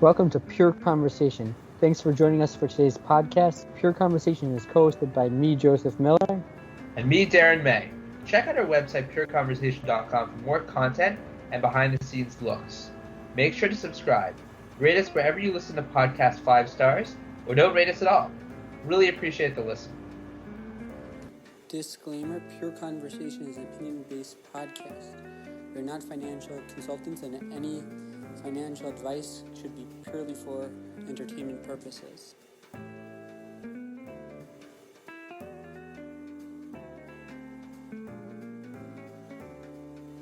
Welcome to Pure Conversation. Thanks for joining us for today's podcast. Pure Conversation is co-hosted by me, Joseph Miller. And me, Darren May. Check out our website, pureconversation.com, for more content and behind-the-scenes looks. Make sure to subscribe. Rate us wherever you listen to podcasts 5 stars, or don't rate us at all. Really appreciate the listen. Disclaimer, Pure Conversation is an opinion-based podcast. We're not financial consultants, and any financial advice should be purely for entertainment purposes.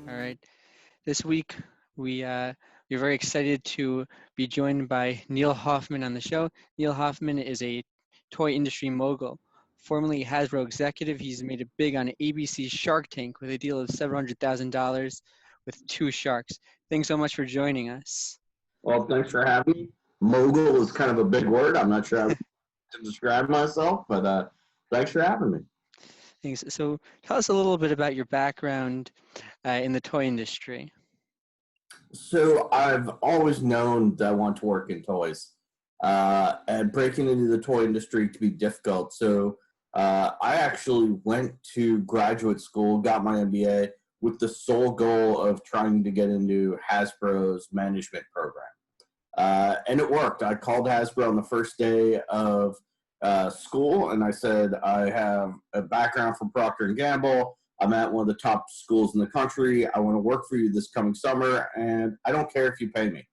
All right. This week, we're very excited to be joined by Neal Hoffman on the show. Neal Hoffman is a toy industry mogul. Formerly Hasbro executive, he's made it big on ABC's Shark Tank with a deal of $700,000 with 2 sharks. Thanks so much for joining us. Well, thanks for having me. Mogul is kind of a big word. I'm not sure how to describe myself, but thanks for having me. Thanks. So tell us a little bit about your background in the toy industry. So I've always known that I want to work in toys, and breaking into the toy industry can be difficult. So I actually went to graduate school, got my MBA, with the sole goal of trying to get into Hasbro's management program. And it worked. I called Hasbro on the first day of school, and I said, I have a background from Procter & Gamble. I'm at one of the top schools in the country. I want to work for you this coming summer, and I don't care if you pay me.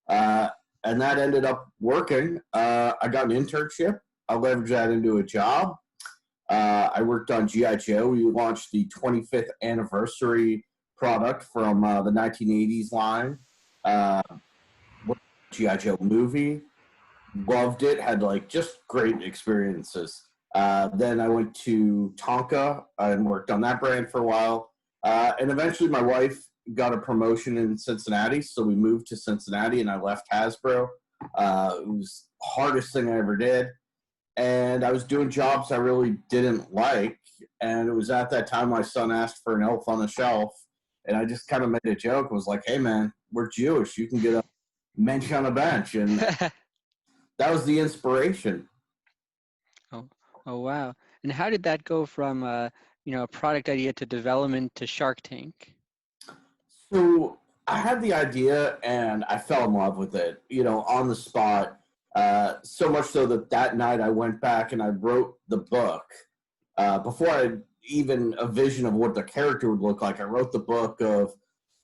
And that ended up working. I got an internship. I leveraged that into a job. I worked on G.I. Joe. We launched the 25th anniversary product from the 1980s line. G.I. Joe movie. Loved it. Had just great experiences. Then I went to Tonka and worked on that brand for a while. And eventually my wife got a promotion in Cincinnati, so we moved to Cincinnati and I left Hasbro. It was the hardest thing I ever did. And I was doing jobs I really didn't like. And it was at that time my son asked for an elf on the shelf. And I just kind of made a joke. I was like, hey, man, we're Jewish. You can get a Mensch on a bench. And that was the inspiration. Oh, wow. And how did that go from, a product idea to development to Shark Tank? So I had the idea and I fell in love with it, on the spot. So much so that night I went back and I wrote the book. Before I had even a vision of what the character would look like, I wrote the book of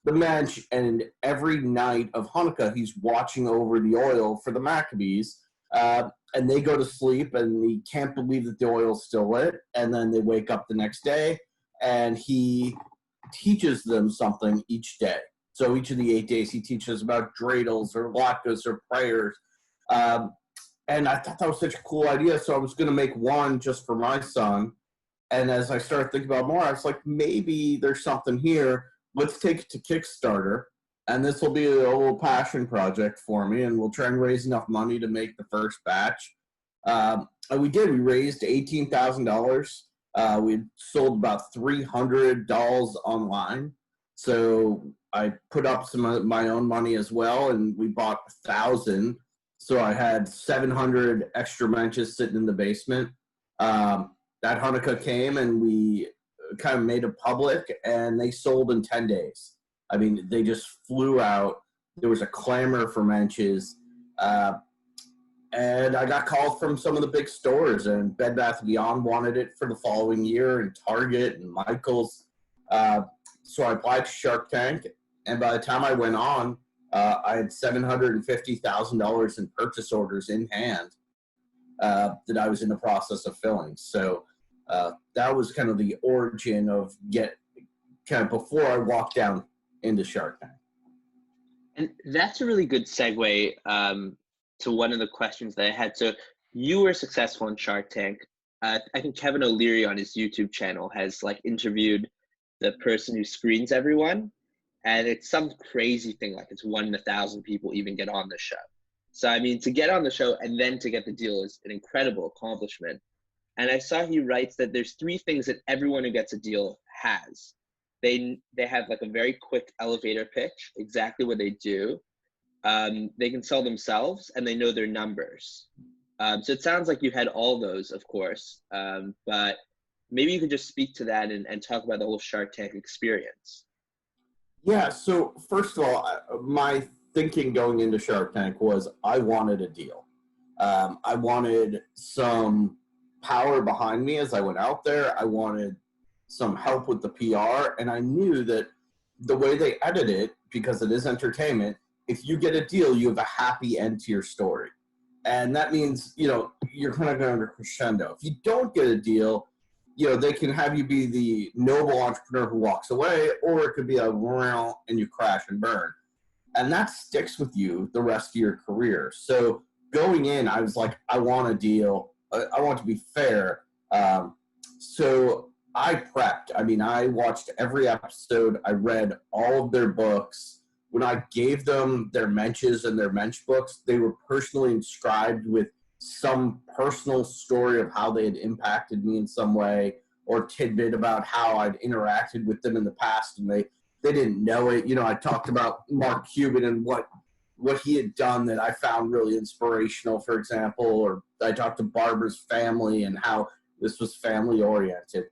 the Mensch, and every night of Hanukkah, he's watching over the oil for the Maccabees. And they go to sleep and he can't believe that the oil's still lit. And then they wake up the next day and he teaches them something each day. So each of the 8 days he teaches about dreidels or latkes or prayers. And I thought that was such a cool idea. So I was going to make one just for my son. And as I started thinking about more, I was like, maybe there's something here. Let's take it to Kickstarter. And this will be a little passion project for me. And we'll try and raise enough money to make the first batch. And we did. We raised $18,000. We sold about 300 dolls online. So I put up some of my own money as well. And we bought 1,000. So I had 700 extra benches sitting in the basement. That Hanukkah came and we kind of made it public, and they sold in 10 days. I mean, they just flew out. There was a clamor for Menches. And I got calls from some of the big stores, and Bed Bath & Beyond wanted it for the following year, and Target and Michael's. So I applied to Shark Tank, and by the time I went on, I had $750,000 in purchase orders in hand that I was in the process of filling. So that was kind of the origin of before I walked down into Shark Tank. And that's a really good segue to one of the questions that I had. So you were successful in Shark Tank. I think Kevin O'Leary on his YouTube channel has interviewed the person who screens everyone. And it's some crazy thing, it's 1 in 1,000 people even get on the show. So, I mean, to get on the show and then to get the deal is an incredible accomplishment. And I saw he writes that there's 3 things that everyone who gets a deal has. They have a very quick elevator pitch, exactly what they do. they can sell themselves, and they know their numbers. So it sounds like you had all those, of course, but maybe you could just speak to that and talk about the whole Shark Tank experience. Yeah, so first of all, my thinking going into Shark Tank was I wanted a deal. I wanted some power behind me as I went out there. I wanted some help with the PR, and I knew that the way they edit it, because it is entertainment, if you get a deal, you have a happy end to your story. And that means, you're kind of going to crescendo. If you don't get a deal, they can have you be the noble entrepreneur who walks away, or it could be a and you crash and burn. And that sticks with you the rest of your career. So going in, I was like, I want a deal. I want to be fair. So I prepped. I mean, I watched every episode. I read all of their books. When I gave them their Menches and their Mensch books, they were personally inscribed with some personal story of how they had impacted me in some way, or tidbit about how I'd interacted with them in the past, and they didn't know it. I talked about Mark Cuban and what he had done that I found really inspirational, for example, or I talked to Barbara's family and how this was family oriented.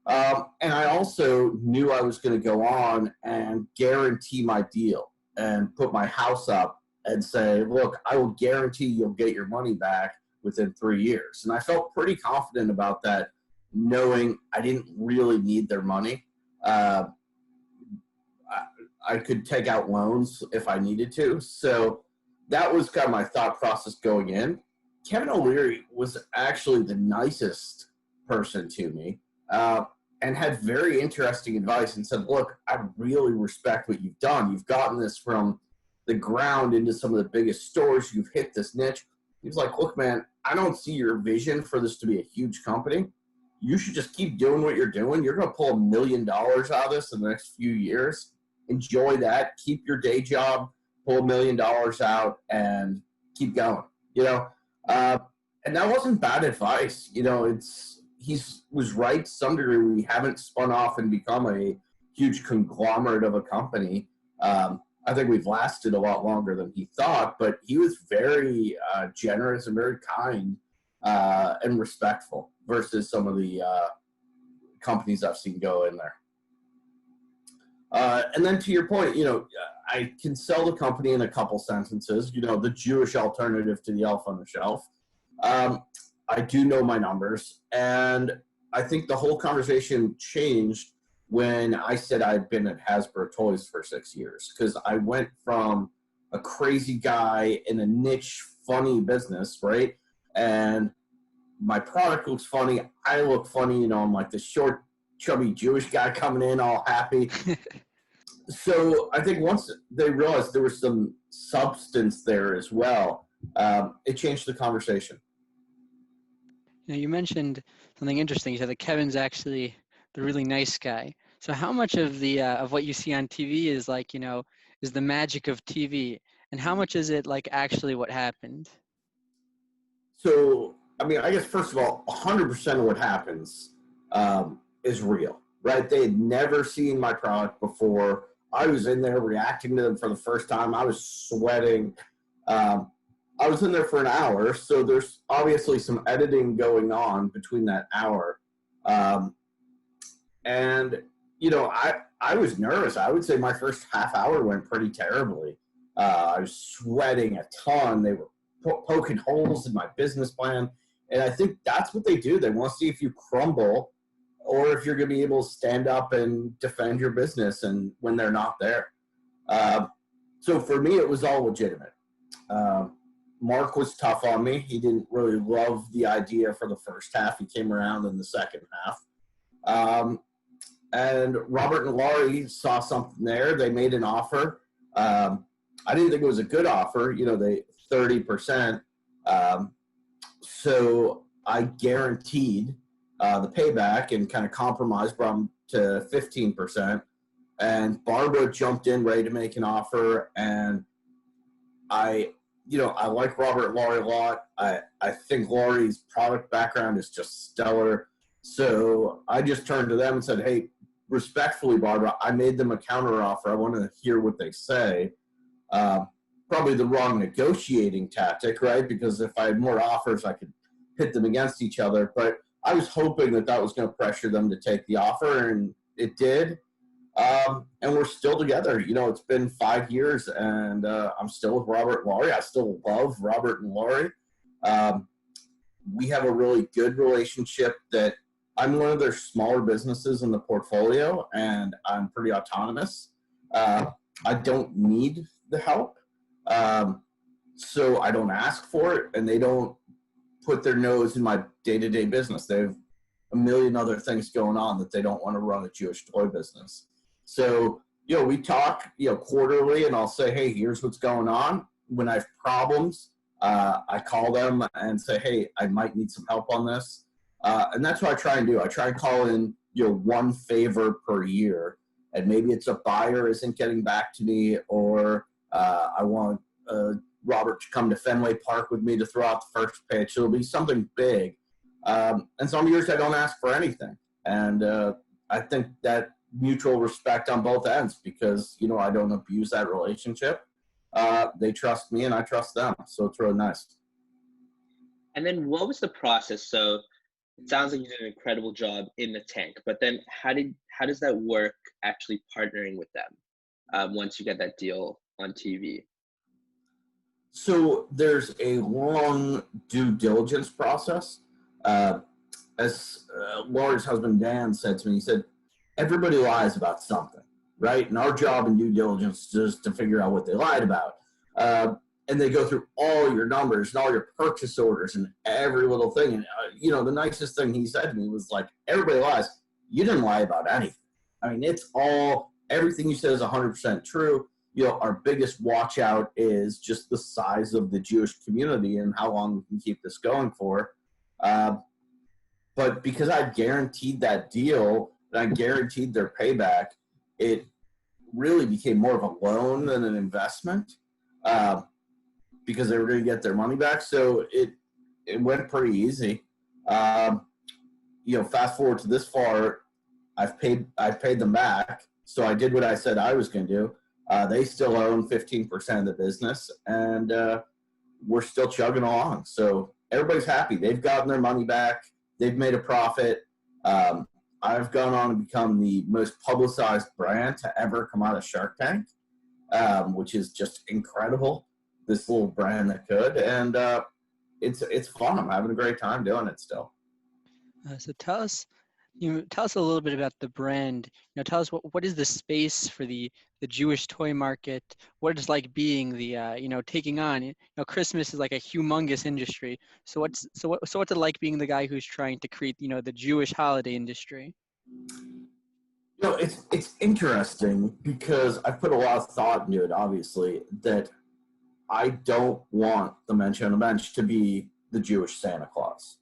And I also knew I was going to go on and guarantee my deal and put my house up and say, look, I will guarantee you'll get your money back within 3 years. And I felt pretty confident about that, knowing I didn't really need their money. I could take out loans if I needed to. So that was kind of my thought process going in. Kevin O'Leary was actually the nicest person to me, and had very interesting advice and said, look, I really respect what you've done. You've gotten this from the ground into some of the biggest stores. You've hit this niche. He was like, look, man, I don't see your vision for this to be a huge company. You should just keep doing what you're doing. You're going to pull $1 million out of this in the next few years. Enjoy that. Keep your day job, pull $1 million out, and keep going. And that wasn't bad advice. He was right to some degree. We haven't spun off and become a huge conglomerate of a company. I think we've lasted a lot longer than he thought, but he was very generous and very kind and respectful versus some of the companies I've seen go in there. And then to your point, I can sell the company in a couple sentences, the Jewish alternative to the elf on the shelf. I do know my numbers, and I think the whole conversation changed when I said I'd been at Hasbro Toys for 6 years, because I went from a crazy guy in a niche, funny business, right? And my product looks funny. I look funny, I'm like the short, chubby Jewish guy coming in all happy. So I think once they realized there was some substance there as well, it changed the conversation. You mentioned something interesting. You said that Kevin's actually the really nice guy. So how much of the of what you see on TV is like, is the magic of TV, and how much is it like actually what happened? So, I mean, I guess first of all, 100% of what happens is real, right? They had never seen my product before. I was in there reacting to them for the first time. I was sweating. I was in there for an hour, so there's obviously some editing going on between that hour. And, I was nervous. I would say my first half hour went pretty terribly. I was sweating a ton. They were poking holes in my business plan. And I think that's what they do. They want to see if you crumble or if you're going to be able to stand up and defend your business and when they're not there. So for me, it was all legitimate. Mark was tough on me. He didn't really love the idea for the first half. He came around in the second half. And Robert and Laurie saw something there. They made an offer. I didn't think it was a good offer, they 30%. So I guaranteed the payback and kind of compromised, brought them to 15%. And Barbara jumped in ready to make an offer. And I like Robert and Laurie a lot. I think Laurie's product background is just stellar. So I just turned to them and said, hey, respectfully, Barbara, I made them a counter offer. I want to hear what they say. probably the wrong negotiating tactic, right? Because if I had more offers, I could pit them against each other. But I was hoping that was going to pressure them to take the offer, and it did. And we're still together. It's been 5 years, and I'm still with Robert and Laurie. I still love Robert and Laurie. We have a really good relationship. That I'm one of their smaller businesses in the portfolio, and I'm pretty autonomous. I don't need the help, so I don't ask for it, and they don't put their nose in my day-to-day business. They have a million other things going on that they don't want to run a Jewish toy business. So, we talk, quarterly, and I'll say, hey, here's what's going on. When I have problems, I call them and say, hey, I might need some help on this. And that's what I try and do. I try and call in, one favor per year. And maybe it's a buyer isn't getting back to me, or I want Robert to come to Fenway Park with me to throw out the first pitch. It'll be something big. And some years I don't ask for anything. And I think that mutual respect on both ends, because, I don't abuse that relationship. They trust me and I trust them. So it's really nice. And then what was the process? So it sounds like you did an incredible job in the tank, but then how does that work actually partnering with them once you get that deal on TV? So there's a long due diligence process. As Laura's husband Dan said to me, he said, everybody lies about something, right? And our job in due diligence is to figure out what they lied about. And they go through all your numbers and all your purchase orders and every little thing. And, the nicest thing he said to me was like, everybody lies. You didn't lie about anything. I mean, everything you said is 100% true. Our biggest watch out is just the size of the Jewish community and how long we can keep this going for. But because I guaranteed that deal and I guaranteed their payback, it really became more of a loan than an investment, because they were going to get their money back. So it went pretty easy. Fast forward to this far, I've paid them back. So I did what I said I was going to do. They still own 15% of the business, and we're still chugging along. So everybody's happy. They've gotten their money back. They've made a profit. I've gone on to become the most publicized brand to ever come out of Shark Tank, which is just incredible. This little brand that could, and it's fun. I'm having a great time doing it still. So tell us a little bit about the brand. Tell us what is the space for the Jewish toy market? What it's like being the taking on. Christmas is like a humongous industry. So what's it like being the guy who's trying to create the Jewish holiday industry? It's interesting because I've put a lot of thought into it. Obviously, that I don't want the Mensch on the Bench to be the Jewish Santa Claus.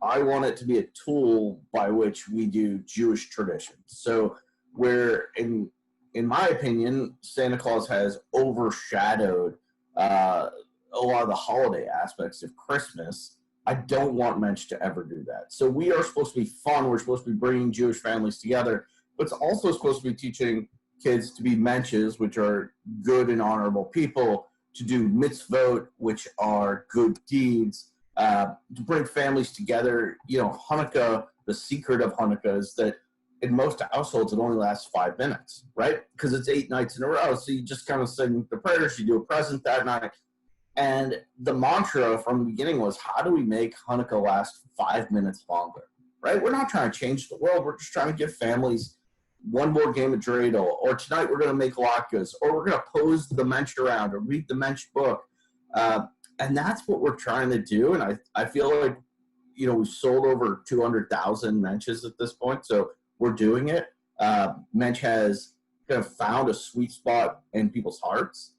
I want it to be a tool by which we do Jewish traditions. So where, in my opinion, Santa Claus has overshadowed a lot of the holiday aspects of Christmas, I don't want Mensch to ever do that. So we are supposed to be fun. We're supposed to be bringing Jewish families together, but it's also supposed to be teaching kids to be Mensches, which are good and honorable people, to do mitzvot, which are good deeds, to bring families together. Hanukkah, the secret of Hanukkah is that in most households it only lasts 5 minutes, right? Because it's 8 nights in a row. So you just kind of sing the prayers, you do a present that night. And the mantra from the beginning was, how do we make Hanukkah last 5 minutes longer, right? We're not trying to change the world. We're just trying to give families one more game of dreidel, or tonight we're going to make latkes, or we're going to pose the Mensch around or read the Mensch book. And that's what we're trying to do. And I feel like, we've sold over 200,000 Mensches at this point. So we're doing it. Mensch has kind of found a sweet spot in people's hearts.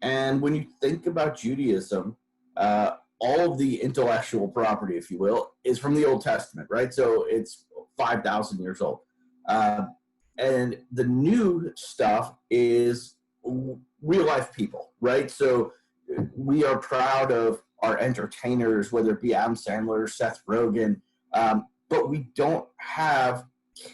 And when you think about Judaism, all of the intellectual property, if you will, is from the Old Testament, right? So it's 5,000 years old. And the new stuff is real life people, right? So we are proud of our entertainers, whether it be Adam Sandler, Seth Rogen, but we don't have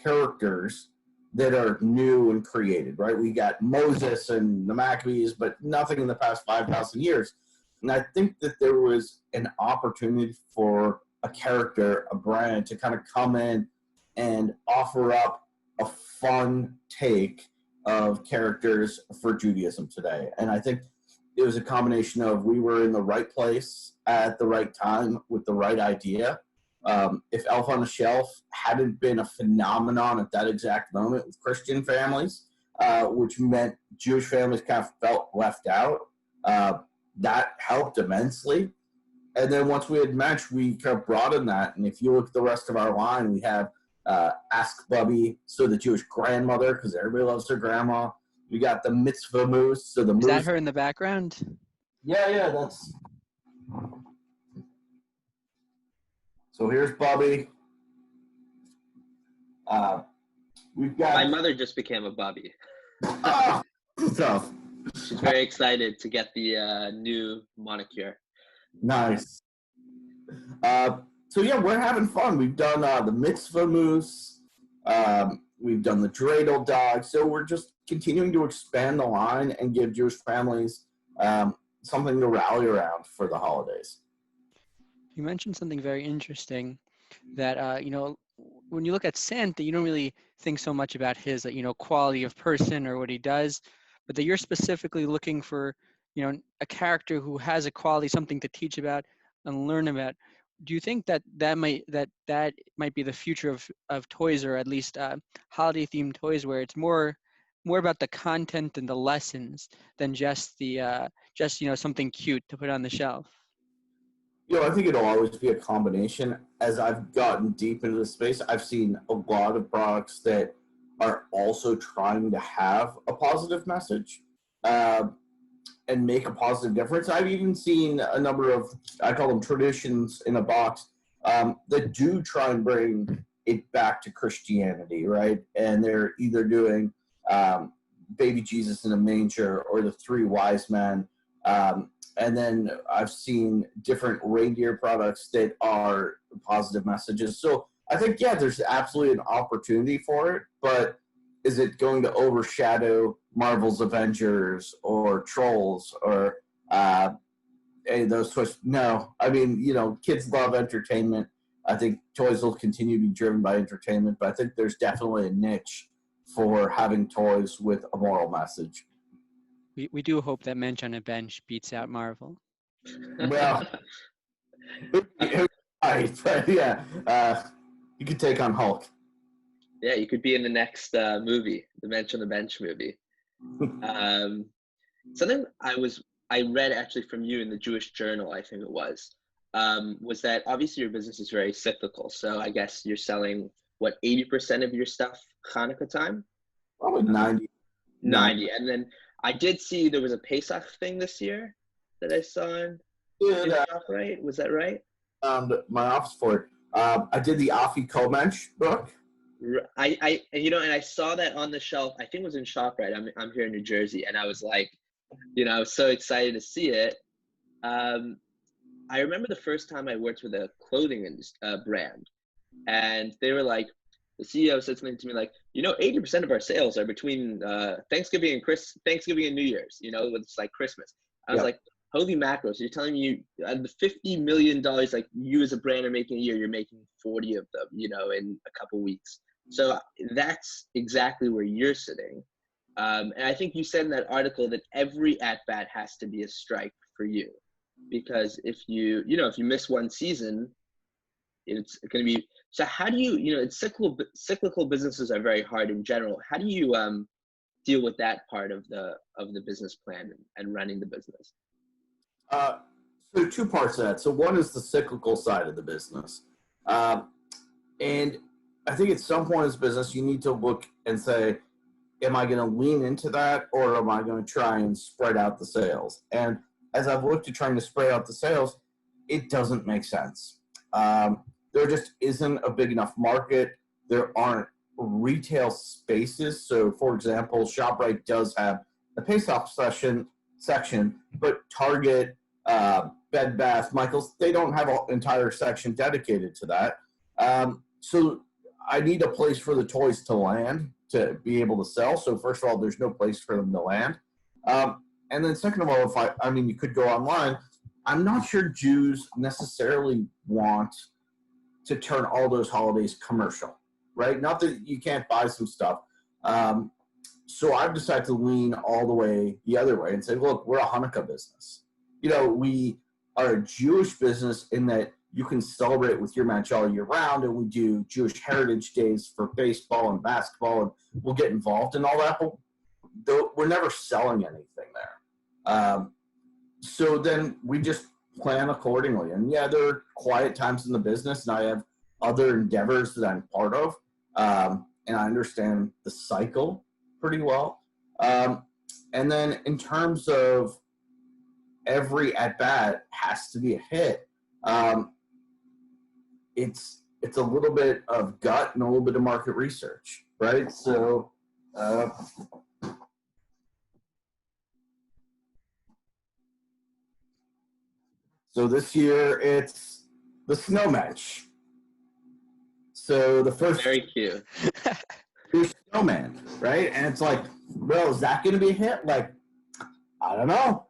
characters that are new and created, right? We got Moses and the Maccabees, but nothing in the past 5,000 years. And I think that there was an opportunity for a character, a brand, to kind of come in and offer up a fun take of characters for Judaism today. And I think it was a combination of we were in the right place at the right time with the right idea. If Elf on the Shelf hadn't been a phenomenon at that exact moment with Christian families, which meant Jewish families kind of felt left out, that helped immensely. And then once we had Mensch, we kind of broadened that. And if you look at the rest of our line, we have Ask Bubby, so the Jewish grandmother, because everybody loves their grandma. We got the Mitzvah Moose, so the Is moose. that her in the background? Yeah, that's. So here's Bubby. We've got. My mother just became a Bubby. Oh, tough. She's very excited to get the new moniker. Nice. So yeah, we're having fun. We've done the Mitzvah Moose. We've done the Dreidel Dog. So we're just continuing to expand the line and give Jewish families something to rally around for the holidays. You mentioned something very interesting that, when you look at Santa, you don't really think so much about his, quality of person or what he does, but that you're specifically looking for, a character who has a quality, something to teach about and learn about. Do you think that might be the future of toys, or at least holiday themed toys, where it's more about the content and the lessons than just the something cute to put on the shelf? I think it'll always be a combination. As I've gotten deep into the space, I've seen a lot of products that are also trying to have a positive message and make a positive difference. I've even seen a number of, I call them traditions in a box, that do try and bring it back to Christianity, right? And they're either doing baby Jesus in a manger or the three wise men. And then I've seen different reindeer products that are positive messages. So I think, yeah, there's absolutely an opportunity for it, but is it going to overshadow Marvel's Avengers or Trolls or any of those toys? No. I mean, kids love entertainment. I think toys will continue to be driven by entertainment, but I think there's definitely a niche for having toys with a moral message. We do hope that Mensch on a Bench beats out Marvel. Well, right, but yeah, you could take on Hulk. Yeah, you could be in the next movie, the Mensch on the Bench movie. Something I read actually from you in the Jewish Journal, I think it was that obviously your business is very cyclical. So I guess you're selling, 80% of your stuff Hanukkah time? Probably 90. 90. And then I did see there was a Pesach thing this year that I saw in ShopRite. Was that right? My office for it. I did the Afi Mensch book. And I saw that on the shelf. I think it was in ShopRite. I'm here in New Jersey, and I was like, I was so excited to see it. I remember the first time I worked with a clothing brand, and they were like, the CEO said something to me like, 80% of our sales are between Thanksgiving and New Year's. It's like Christmas. I was like, holy mackerel! So you're telling me the $50 million like you as a brand are making a year, you're making 40 of them, in a couple weeks. So that's exactly where you're sitting. And I think you said in that article that every at-bat has to be a strike for you, because if you miss one season, it's going to be. So how do you, cyclical businesses are very hard in general. How do you deal with that part of the business plan and running the business? So two parts of that. So one is the cyclical side of the business. And I think at some point in this business, you need to look and say, am I going to lean into that, or am I going to try and spread out the sales? And as I've looked at trying to spread out the sales, it doesn't make sense. There just isn't a big enough market. There aren't retail spaces. So, for example, ShopRite does have a Pesach section, but Target, Bed Bath, Michaels, they don't have an entire section dedicated to that. So I need a place for the toys to land to be able to sell. So first of all, there's no place for them to land. And then second of all, I mean, you could go online. I'm not sure Jews necessarily want to turn all those holidays commercial, right? Not that you can't buy some stuff. So I've decided to lean all the way the other way and say, look, we're a Hanukkah business. You know, we are a Jewish business in that you can celebrate with your Mensch all year round, and we do Jewish Heritage Days for baseball and basketball, and we'll get involved in all that, but we're never selling anything there. So then we just plan accordingly. And yeah, there are quiet times in the business, and I have other endeavors that I'm part of, and I understand the cycle pretty well. And then in terms of every at-bat has to be a hit, it's a little bit of gut and a little bit of market research, right? So so this year it's the snow Mensch. So the first Very cute. snowman, right? And it's like, well, is that going to be a hit? Like, I don't know.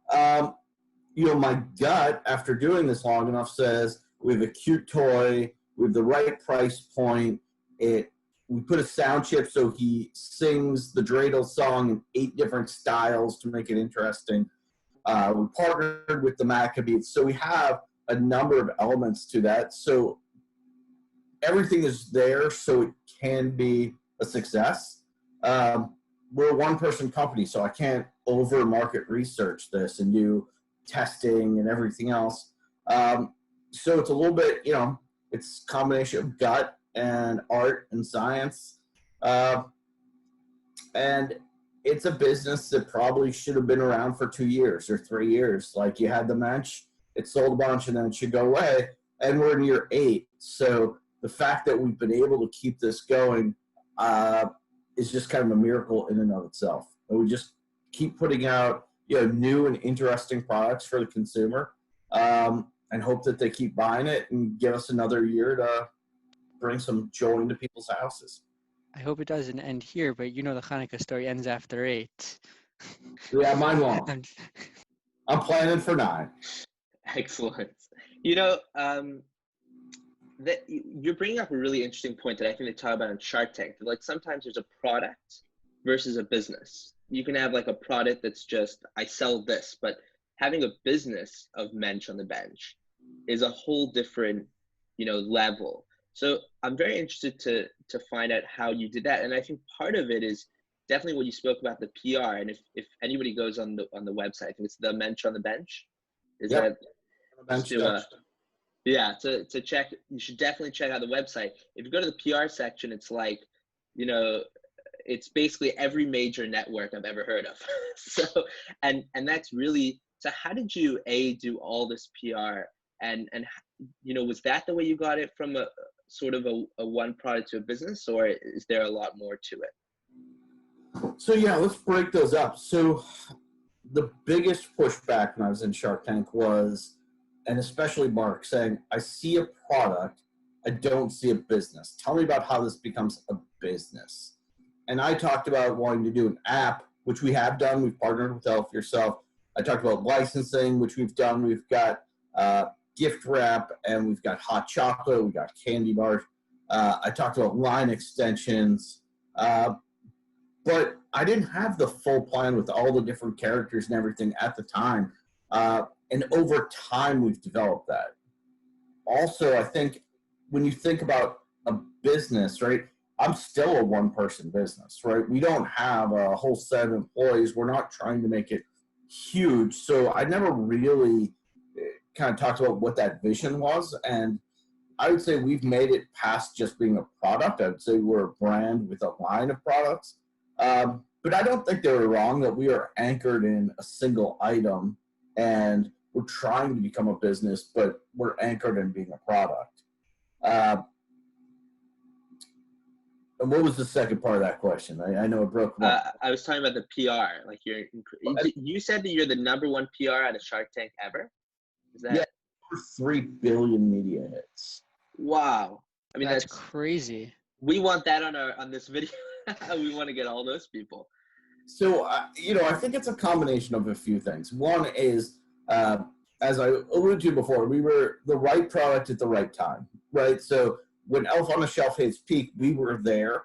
You know, my gut after doing this long enough says we have a cute toy, we have the right price point. We put a sound chip so he sings the dreidel song in 8 different styles to make it interesting. We partnered with the Maccabees, so we have a number of elements to that. So everything is there, so it can be a success. We're a one-person company, so I can't over-market research this and do testing and everything else. So it's a little bit, you know, it's a combination of gut and art and science. And it's a business that probably should have been around for 2 years or 3 years. Like, you had the Mensch, it sold a bunch, and then it should go away. And we're in year 8. So the fact that we've been able to keep this going is just kind of a miracle in and of itself. And we just keep putting out, you know, new and interesting products for the consumer, and hope that they keep buying it and give us another year to bring some joy into people's houses. I hope it doesn't end here, but you know the Hanukkah story ends after 8. Yeah, mine won't. I'm- I'm planning for 9. Excellent. You know, that you're bringing up a really interesting point that I think they talk about on Shark Tank. Like, sometimes there's a product versus a business. You can have like a product that's just, I sell this, but having a business of Mensch on the bench is a whole different, you know, level. So I'm very interested to find out how you did that. And I think part of it is definitely what you spoke about, the PR. And if anybody goes on the website, I think it's the Mensch on the bench. Is Yep. that yeah, to check, you should definitely check out the website. If you go to the PR section, it's like, you know, it's basically every major network I've ever heard of. So, and that's really, so how did you do all this PR, and you know, was that the way you got it from a sort of a one product to a business, or is there a lot more to it? So yeah, let's break those up. So the biggest pushback when I was in Shark Tank was, and especially Mark, saying, I see a product, I don't see a business. Tell me about how this becomes a business. And I talked about wanting to do an app, which we have done. We've partnered with Elf Yourself. I talked about licensing, which we've done. We've got gift wrap, and we've got hot chocolate. We've got candy bars. I talked about line extensions. But I didn't have the full plan with all the different characters and everything at the time. And over time, we've developed that. Also, I think when you think about a business, right, I'm still a one-person business, right? We don't have a whole set of employees. We're not trying to make it huge. So I never really kind of talked about what that vision was. And I would say we've made it past just being a product. I would say we're a brand with a line of products. But I don't think they were wrong that we are anchored in a single item, and we're trying to become a business, but we're anchored in being a product. And what was the second part of that question? I know it broke up. I was talking about the PR. Like, you said that you're the #1 PR out of Shark Tank ever. Is that? Yeah, 3 billion media hits. Wow. I mean, that's crazy. We want that on this video. We want to get all those people. So, I think it's a combination of a few things. One is, as I alluded to before, we were the right product at the right time, right? So when Elf on the Shelf hit its peak, we were there.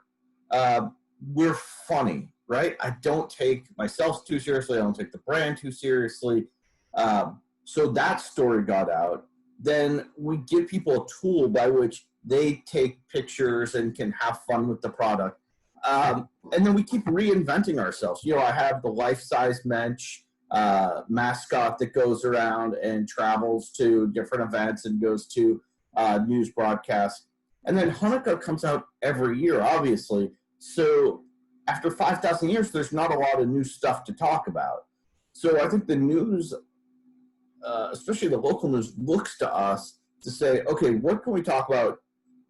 We're funny, right? I don't take myself too seriously. I don't take the brand too seriously. So that story got out. Then we give people a tool by which they take pictures and can have fun with the product. And then we keep reinventing ourselves. I have the life-size Mensch mascot that goes around and travels to different events and goes to news broadcasts. And then Hanukkah comes out every year, obviously. So after 5,000 years, there's not a lot of new stuff to talk about. So I think the news, especially the local news, looks to us to say, okay, what can we talk about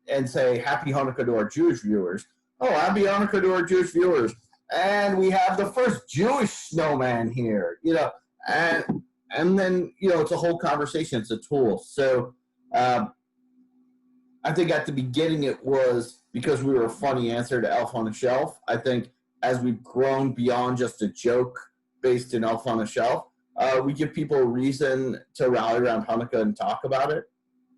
and say Happy Hanukkah to our Jewish viewers? Oh, Happy Hanukkah to our Jewish viewers. And we have the first Jewish snowman here, and then, it's a whole conversation. It's a tool. So I think at the beginning it was because we were a funny answer to Elf on the Shelf. I think as we've grown beyond just a joke based in Elf on the Shelf, we give people a reason to rally around Hanukkah and talk about it.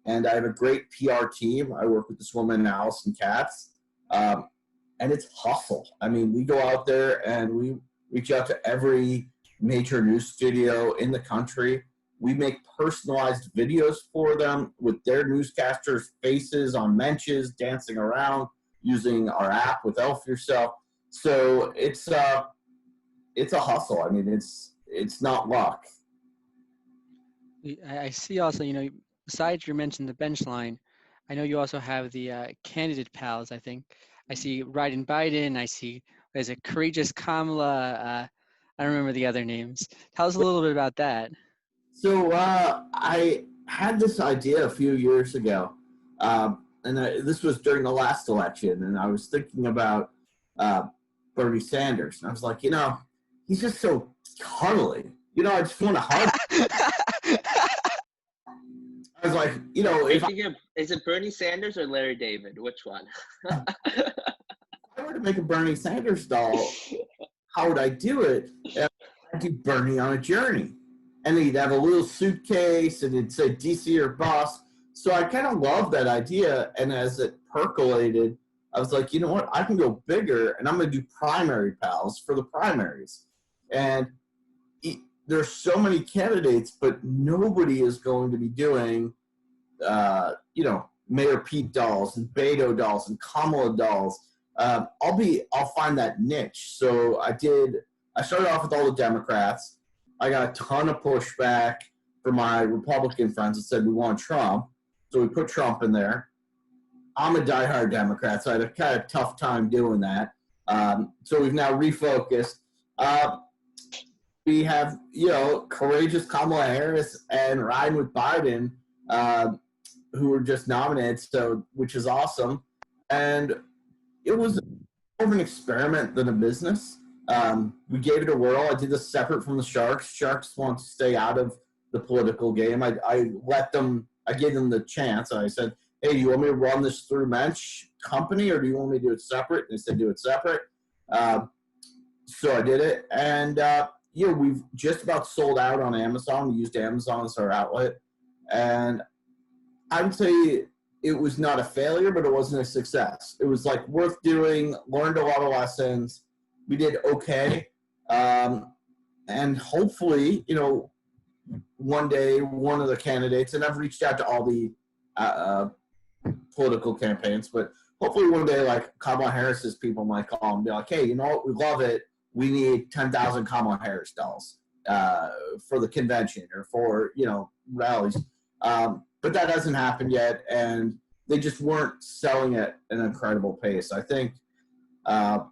And I have a great PR team. I work with this woman, Allison Katz, and it's hustle. I mean, we go out there and we reach out to every major news studio in the country. We make personalized videos for them with their newscasters' faces on benches, dancing around, using our app with Elf Yourself. So it's a hustle. I mean, it's not luck. I see also, besides you mentioned the bench line, I know you also have the candidate pals, I think. I see Ryan Biden. I see, there's a Courageous Kamala. I don't remember the other names. Tell us a little bit about that. So I had this idea a few years ago, this was during the last election, and I was thinking about Bernie Sanders. And I was like, he's just so cuddly. I just want to hug him. I was like, Is it Bernie Sanders or Larry David? Which one? If I were to make a Bernie Sanders doll, how would I do it? I'd do Bernie on a Journey. And he'd have a little suitcase, and it'd say DC or Boss. So I kind of loved that idea, and as it percolated, I was like, you know what? I can go bigger, and I'm going to do primary pals for the primaries. And there's so many candidates, but nobody is going to be doing, Mayor Pete dolls and Beto dolls and Kamala dolls. I'll find that niche. So I started off with all the Democrats. I got a ton of pushback from my Republican friends that said we want Trump. So we put Trump in there. I'm a diehard Democrat, so I had a kind of tough time doing that. So we've now refocused. We have, Courageous Kamala Harris and Ryan with Biden, who were just nominated, which is awesome. And it was more of an experiment than a business. We gave it a whirl. I did this separate from the Sharks. Sharks want to stay out of the political game. I gave them the chance. I said, hey, do you want me to run this through Mensch company, or do you want me to do it separate? And they said, do it separate. So I did it. And, we've just about sold out on Amazon. We used Amazon as our outlet. And I would say it was not a failure, but it wasn't a success. It was worth doing, learned a lot of lessons. We did okay. And hopefully, one day, one of the candidates, and I've reached out to all the political campaigns, but hopefully one day, Kamala Harris's people might call and be like, hey, you know what? We love it. We need 10,000 Kamala Harris dolls for the convention or for, rallies. But that hasn't happened yet, and they just weren't selling at an incredible pace. I think at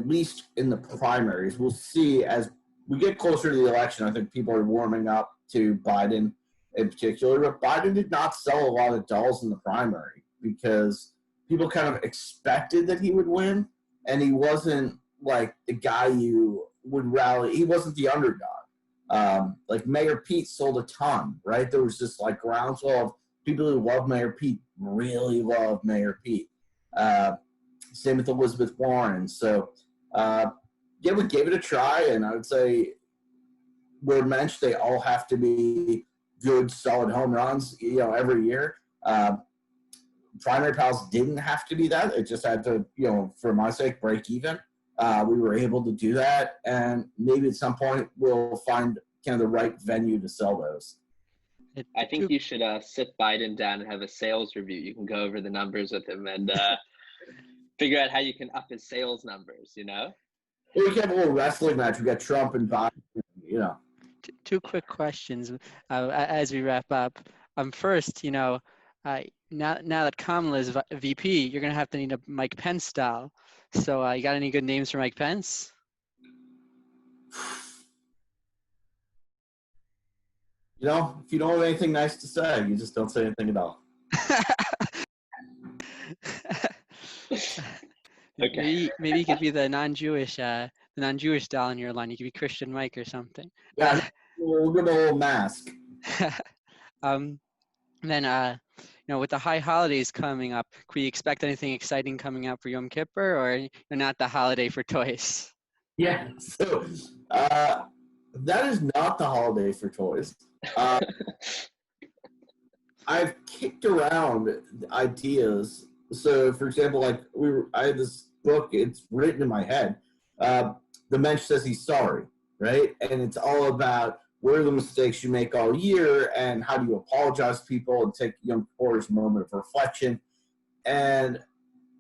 least in the primaries, we'll see as we get closer to the election. I think people are warming up to Biden in particular, but Biden did not sell a lot of dolls in the primary because people kind of expected that he would win, and he wasn't the guy you would rally. He wasn't the underdog. Mayor Pete sold a ton, right? There was just groundswell of people who love Mayor Pete, really love Mayor Pete. Same with Elizabeth Warren. So, yeah, we gave it a try, and I would say we're Mensch, they all have to be good, solid home runs, every year. Primary Pals didn't have to be that. It just had to, for my sake, break even. We were able to do that, and maybe at some point we'll find kind of the right venue to sell those. I think you should sit Biden down and have a sales review. You can go over the numbers with him and figure out how you can up his sales numbers, Well, we can have a little wrestling match. We got Trump and Biden, Two quick questions as we wrap up. First, now that Kamala is VP, you're going to have to need a Mike Pence style. So you got any good names for Mike Pence? If you don't have anything nice to say, you just don't say anything at all. Okay. Maybe you could be the non-Jewish style in your line. You could be Christian Mike or something. Yeah, we'll give a little mask. Then, with the high holidays coming up, could we expect anything exciting coming up for Yom Kippur, or not the holiday for toys? Yeah, so that is not the holiday for toys. I've kicked around ideas. So, for example, I had this book. It's written in my head. The Mensch says he's sorry, right? And it's all about what are the mistakes you make all year, and how do you apologize to people and take Yom Kippur's moment of reflection. And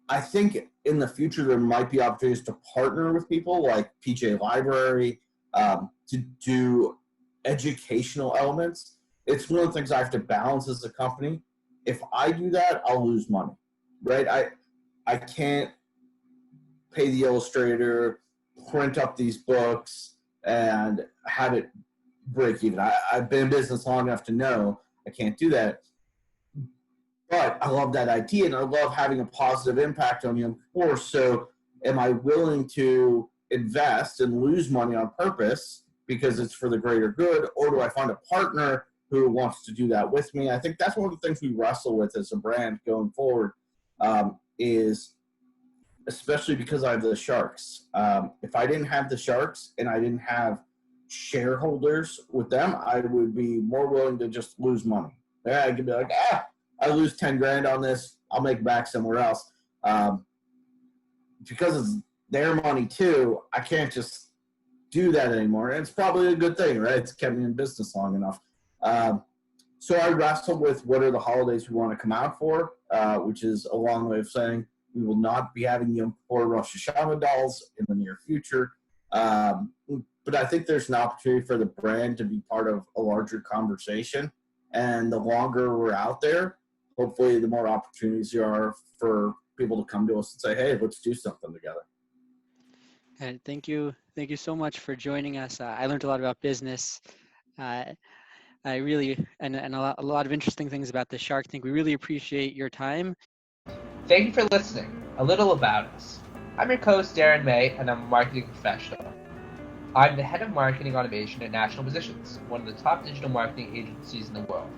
I think in the future there might be opportunities to partner with people like PJ Library to do educational elements. It's one of the things I have to balance as a company. If I do that, I'll lose money, right? I can't pay the illustrator, print up these books, and have it break even. I've been in business long enough to know I can't do that. But I love that idea, and I love having a positive impact on Yom Kippur. So am I willing to invest and lose money on purpose because it's for the greater good, or do I find a partner who wants to do that with me? I think that's one of the things we wrestle with as a brand going forward, is especially because I have the Sharks. If I didn't have the Sharks and I didn't have shareholders with them, I would be more willing to just lose money. I could be like, I lose 10 grand on this, I'll make back somewhere else. Because it's their money too, I can't just do that anymore. And it's probably a good thing, right? It's kept me in business long enough. So I wrestle with what are the holidays we want to come out for, which is a long way of saying we will not be having Yom Kippur Rosh Hashanah dolls in the near future. But I think there's an opportunity for the brand to be part of a larger conversation. And the longer we're out there, hopefully the more opportunities there are for people to come to us and say, hey, let's do something together. And thank you so much for joining us. I learned a lot about business. I really, and a lot of interesting things about the Shark Tank. We really appreciate your time. Thank you for listening. A little about us. I'm your co-host Darren May, and I'm a marketing professional. I'm the head of marketing automation at National Positions, one of the top digital marketing agencies in the world.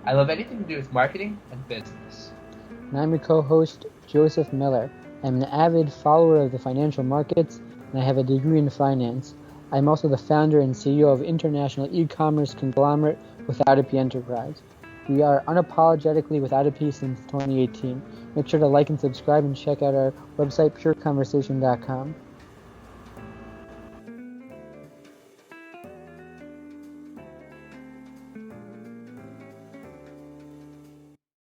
I love anything to do with marketing and business. And I'm your co-host, Joseph Miller. I'm an avid follower of the financial markets, and I have a degree in finance. I'm also the founder and CEO of international e-commerce conglomerate Without a P Enterprise. We are unapologetically Without a P since 2018. Make sure to like and subscribe and check out our website, pureconversation.com.